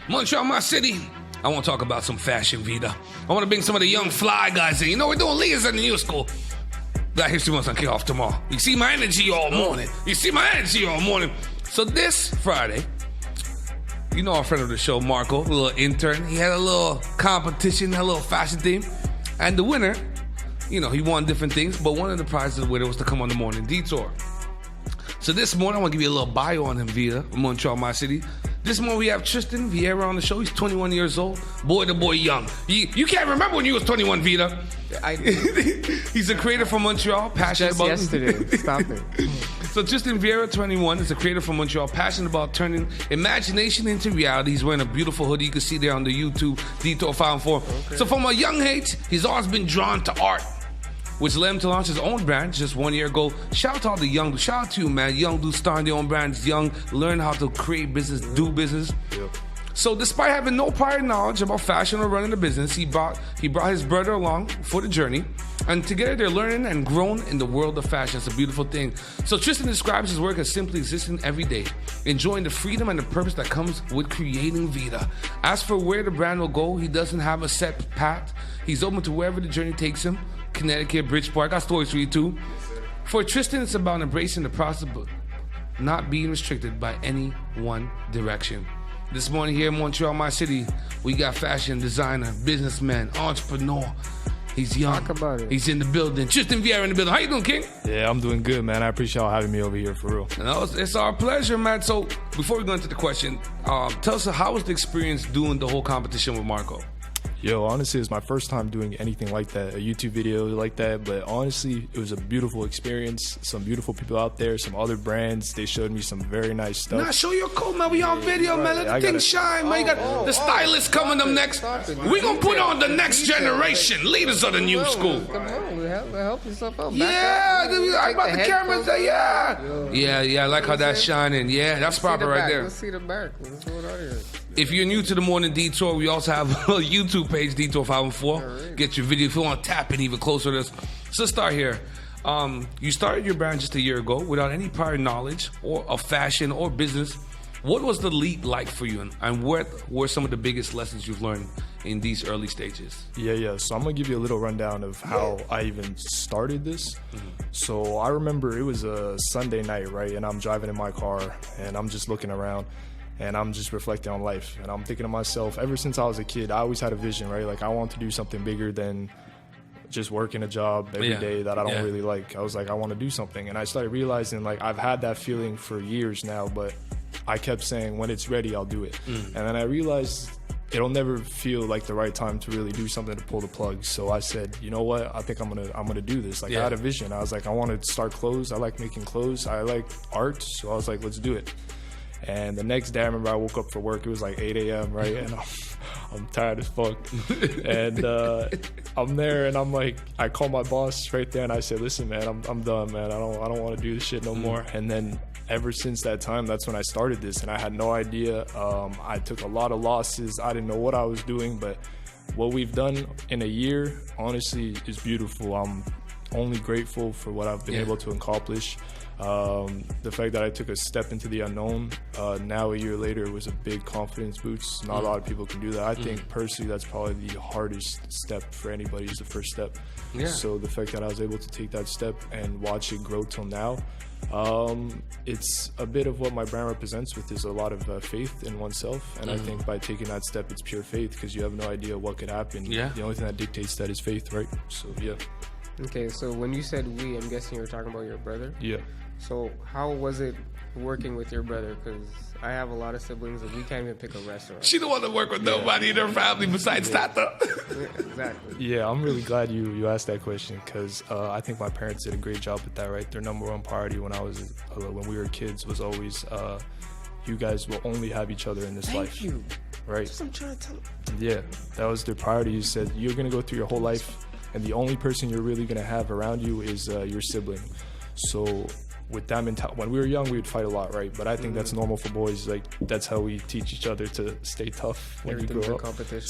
Montreal, my city. I want to talk about some fashion, Vida. I want to bring some of the young fly guys in. You know, we're doing leaders in the new school. Black History Month on kick off tomorrow. You see my energy all morning. So this Friday, you know our friend of the show, Marco, the little intern, he had a little competition, a little fashion theme. And the winner, you know, he won different things, but one of the prizes of the winner was to come on the Morning Detour. So this morning, I want to give you a little bio on him via Montreal, my city. This morning, we have Tristan Vieira on the show. He's 21 years old. Boy, the boy young. You can't remember when you was 21, Vida. He's a creator from Montreal, passionate about... yesterday. Stop it. So Tristan Vieira, 21, is a creator from Montreal, passionate about turning imagination into reality. He's wearing a beautiful hoodie. You can see there on the YouTube, Detour 514. Okay. So from a young age, he's always been drawn to art, which led him to launch his own brand just 1 year ago. Shout out to all the young, shout out to you, man. Young dudes starting their own brands, young, learn how to create business, do business. Yep. So despite having no prior knowledge about fashion or running a business, he brought his brother along for the journey. And together they're learning and growing in the world of fashion. It's a beautiful thing. So Tristan describes his work as simply existing every day, enjoying the freedom and the purpose that comes with creating Vida. As for where the brand will go, he doesn't have a set path. He's open to wherever the journey takes him. Connecticut, Bridgeport. I got stories for you too. For Tristan, it's about embracing the process, but not being restricted by any one direction. This morning here in Montreal, my city, we got fashion designer, businessman, entrepreneur. He's young. Talk about it. He's in the building. Tristan Vieira in the building. How you doing, King? Yeah, I'm doing good, man. I appreciate y'all having me over here, for real. No, it's our pleasure, man. So before we go into the question, tell us, how was the experience doing the whole competition with Marco? Yo, honestly, it was my first time doing anything like that, a YouTube video like that, but honestly, it was a beautiful experience. Some beautiful people out there, some other brands. They showed me some very nice stuff. Nah, show your coat, man. We on video, man. Let the thing shine, man. You got the stylists coming up next. We gonna put on the next generation, leaders of the new school. Come on, help yourself out. Yeah, I brought the cameras. Yeah, I like how that's shining. Yeah, that's proper right there. Let's see the back. What's going on here? If you're new to the Morning Detour, we also have a YouTube page, Detour 514. Get your video if you want to tap in even closer to us. So let's start here. You started your brand just a year ago without any prior knowledge or of fashion or business. What was the leap like for you, and what were some of the biggest lessons you've learned in these early stages? Yeah. So I'm going to give you a little rundown of how I even started this. So I remember it was a Sunday night, right? And I'm driving in my car, and I'm just looking around. And I'm just reflecting on life. And I'm thinking to myself, ever since I was a kid, I always had a vision, right? Like, I want to do something bigger than just working a job every day that I don't really like. I was like, I want to do something. And I started realizing, like, I've had that feeling for years now, but I kept saying, when it's ready, I'll do it. And then I realized it'll never feel like the right time to really do something to pull the plug. So I said, you know what? I think I'm gonna do this. Like, I had a vision. I was like, I want to start clothes. I like making clothes. I like art. So I was like, let's do it. And the next day, I remember I woke up for work. It was like 8 a.m., right? And I'm tired as fuck. And I'm there, and I'm like, I call my boss right there, and I said, listen, man, I'm done, man. I don't want to do this shit no more. And then ever since that time, that's when I started this, and I had no idea. I took a lot of losses. I didn't know what I was doing, but what we've done in a year, honestly, is beautiful. I'm only grateful for what I've been able to accomplish. The fact that I took a step into the unknown, now a year later, was a big confidence boost. Not a lot of people can do that. I think personally that's probably the hardest step for anybody, is the first step. So the fact that I was able to take that step and watch it grow till now, it's a bit of what my brand represents, with is a lot of faith in oneself. And I think by taking that step, it's pure faith, because you have no idea what could happen. The only thing that dictates that is faith, right? So Okay, so when you said we, I'm guessing you were talking about your brother? Yeah. So how was it working with your brother? Because I have a lot of siblings and we can't even pick a restaurant. She don't want to work with nobody in her family besides Tata. Exactly. Yeah, I'm really glad you asked that question, because I think my parents did a great job with that, right? Their number one priority when we were kids was always, you guys will only have each other in this life. Thank you. Right? That's what I'm trying to tell them. Yeah, that was their priority. You said you're going to go through your whole life, and the only person you're really going to have around you is your sibling. So with that mentality, when we were young, we would fight a lot, right? But I think that's normal for boys. Like, that's how we teach each other to stay tough when we grow up. Competition.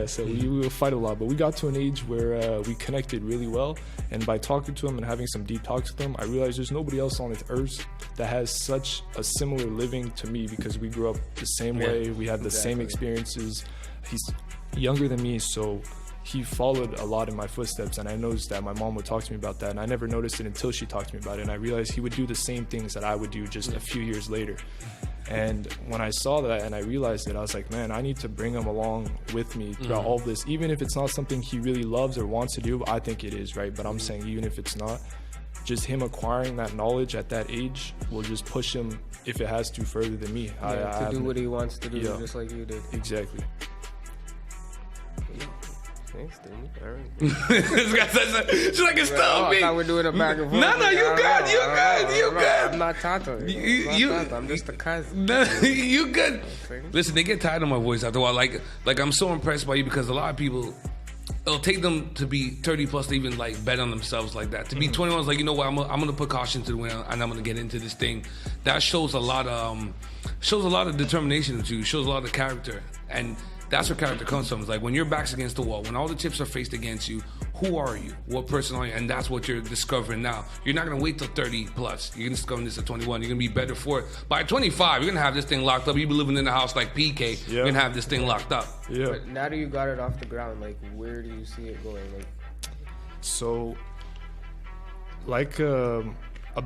So we will fight a lot. But we got to an age where we connected really well. And by talking to him and having some deep talks with him, I realized there's nobody else on this earth that has such a similar living to me, because we grew up the same way. We had the same experiences. He's younger than me, so he followed a lot in my footsteps, and I noticed that. My mom would talk to me about that, and I never noticed it until she talked to me about it, and I realized he would do the same things that I would do just a few years later. And when I saw that and I realized it, I was like, man, I need to bring him along with me throughout all of this, even if it's not something he really loves or wants to do. I think it is, right? But I'm saying even if it's not, just him acquiring that knowledge at that age will just push him, if it has to, further than me. To do what he wants to do, just like you did. Exactly. Thanks, dude. All right. This guy says she's like, it's still me. I thought we're doing a back and forth. No, you good. I'm not Tato. I'm just a cousin. You good. Okay. Listen, they get tired of my voice after a while. Like I'm so impressed by you, because a lot of people, it'll take them to be 30 plus to even like bet on themselves like that. To be 21 is like, you know what, I'm gonna put caution to the wind and I'm gonna get into this thing. That shows a lot of determination to you. Shows a lot of character, and that's where character comes from. It's like when your back's against the wall, when all the chips are faced against you, who are you? What person are you? And that's what you're discovering now. You're not going to wait till 30 plus. You're going to discover this at 21. You're going to be better for it. By 25, you're going to have this thing locked up. You'll be living in the house like PK. You're going to have this thing locked up. Yeah. But now that you got it off the ground, like, where do you see it going? Like, so, like, a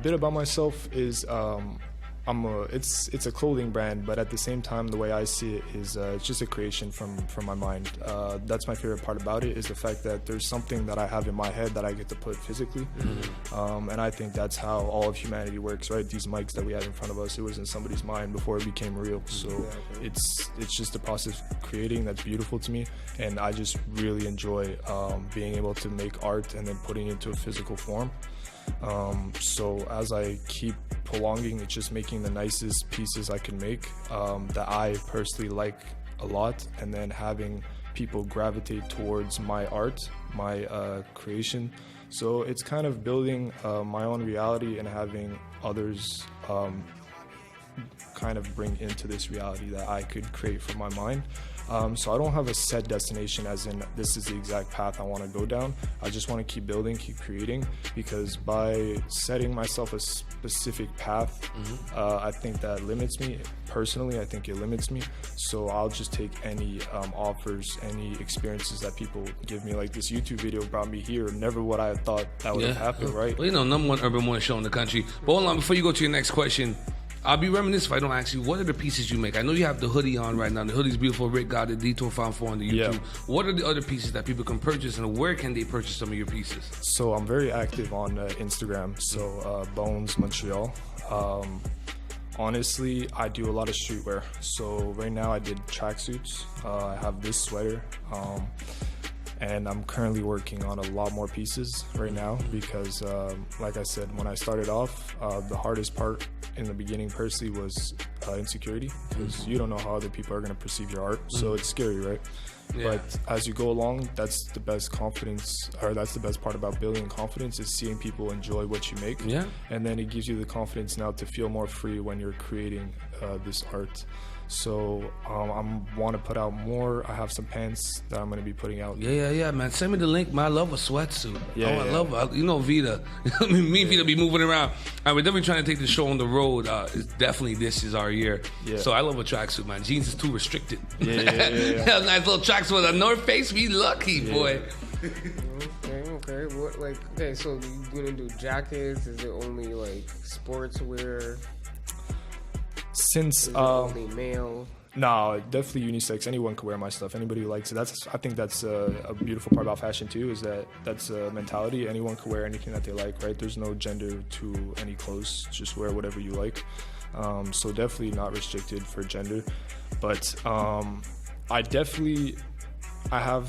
bit about myself is it's a clothing brand, but at the same time, the way I see it is it's just a creation from my mind. That's my favorite part about it, is the fact that there's something that I have in my head that I get to put physically. And I think that's how all of humanity works, right? These mics that we have in front of us, it was in somebody's mind before it became real. So it's just the process of creating that's beautiful to me, and I just really enjoy being able to make art and then putting it into a physical form. So as I keep prolonging, it's just making the nicest pieces I can make that I personally like a lot, and then having people gravitate towards my art, my creation. So it's kind of building my own reality and having others kind of bring into this reality that I could create from my mind. So I don't have a set destination as in this is the exact path I want to go down. I just want to keep building, keep creating, because by setting myself a specific path, I think that limits me. Personally, I think it limits me. So I'll just take any offers, any experiences that people give me. Like this YouTube video brought me here. Never would I have thought that would have happened, right? Well, you know, #1 urban morning show in the country. But hold on, before you go to your next question, I'll be reminiscent if I don't ask you, what are the pieces you make? I know you have the hoodie on right now. The hoodie's beautiful. Rick got it. Detour Found 4 on the YouTube. Yeah. What are the other pieces that people can purchase, and where can they purchase some of your pieces? So I'm very active on Instagram. So Bonnezzz Montreal. Honestly, I do a lot of streetwear. So right now I did tracksuits. I have this sweater. And I'm currently working on a lot more pieces right now because, like I said, when I started off, the hardest part in the beginning personally was insecurity, because you don't know how other people are going to perceive your art. So it's scary, right? Yeah. But as you go along, that's the best confidence, or that's the best part about building confidence, is seeing people enjoy what you make. Yeah. And then it gives you the confidence now to feel more free when you're creating this art. So I want to put out more. I have some pants that I'm going to be putting out. Yeah, man. Send me the link, man. I love a sweatsuit. I love it. You know, Vita. Me and Vita be moving around. We're definitely trying to take the show on the road. It's definitely this is our year. Yeah. So I love a tracksuit, man. Jeans is too restricted. Yeah. Nice little tracks with a North Face. We lucky, boy. Okay. What, like, okay, so you gonna do jackets? Is it only like sportswear? Since only male? No, definitely unisex. Anyone can wear my stuff. Anybody who likes it. I think that's a beautiful part about fashion too. Is that's a mentality. Anyone can wear anything that they like, right? There's no gender to any clothes. Just wear whatever you like. So definitely not restricted for gender. But I have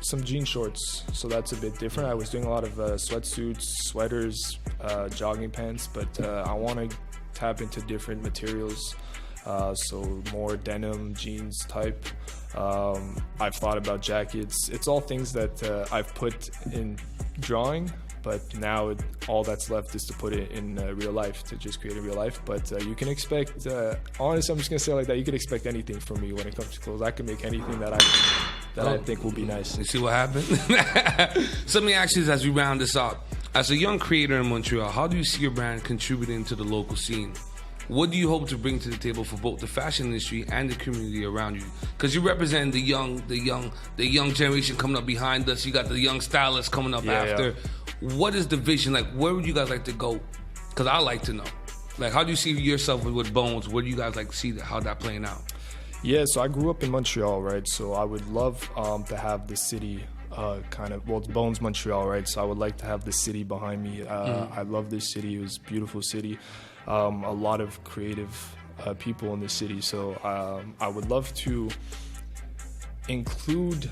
some jean shorts, so that's a bit different. I was doing a lot of sweatsuits, sweaters, jogging pants, but I want to tap into different materials, so more denim, jeans type. I've thought about jackets. It's all things that I've put in drawing, but now all that's left is to put it in real life, to just create in real life. But you can expect, honestly, I'm just gonna say it like that. You can expect anything from me when it comes to clothes. I can make anything that I think will be nice. You see what happened? So let me ask you this as we round this up. As a young creator in Montreal, how do you see your brand contributing to the local scene? What do you hope to bring to the table for both the fashion industry and the community around you? Because you represent the young generation coming up behind us. You got the young stylists coming up after. Yeah. What is the vision? Like, where would you guys like to go? Because I like to know. Like, how do you see yourself with Bones? Where do you guys like to see how that playing out? Yeah, so I grew up in Montreal, right? So I would love to have the city it's Bones, Montreal, right? So I would like to have the city behind me. I love this city. It was a beautiful city. A lot of creative people in the city. So I would love to include,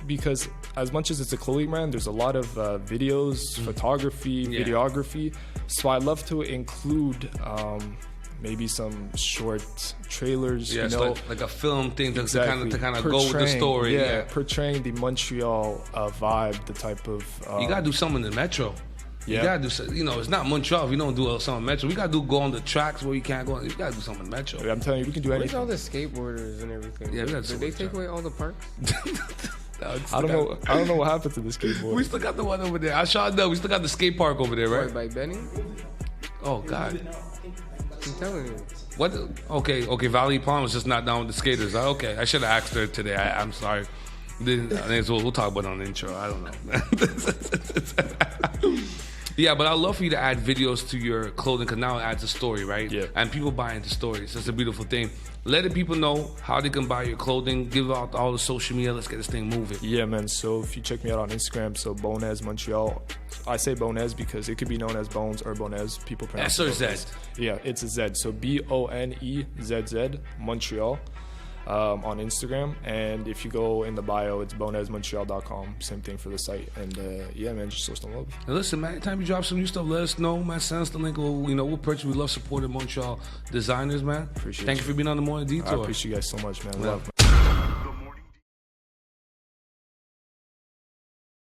because as much as it's a clothing brand, there's a lot of videos, photography, videography. So I love to include maybe some short trailers, you know, like a film thing to kind of go with the story. Yeah, portraying the Montreal vibe, the type of. You gotta do something in the metro. You gotta do, you know, it's not Montreal if you don't do something in metro. We gotta go on the tracks where you can't go. You gotta do something in metro. I'm telling you, we can do anything. Where's all the skateboarders and everything? Yeah, did they take away all the parks? I don't know what happened to the skateboard. We still got the one over there. I sure know. We still got the skate park over there, right? By Benny? Oh God. I'm telling you. What? Okay. Valerie Palm was just not down with the skaters. Okay, I should have asked her today. I'm sorry. We'll talk about it on the intro. I don't know. Yeah, but I'd love for you to add videos to your clothing, because now it adds a story, right? Yeah. And people buy into stories. That's a beautiful thing. Letting people know how they can buy your clothing. Give out all the social media. Let's get this thing moving. Yeah, man. So if you check me out on Instagram, so Bonnezzz Montreal. I say Bonnezzz because it could be known as Bones or Bonnezzz. People pronounce S or it Z? Yeah, it's a Z. So BONEZZ Montreal on Instagram. And if you go in the bio, it's bonnezzmontreal.com. Same thing for the site. And yeah, man, just show some love. And listen, man, anytime you drop some new stuff, let us know, man. Send us the link. We'll purchase. We love supporting Montreal designers, man. Appreciate Thank you for being on the Morning Detour. I appreciate you guys so much, man. Love, man.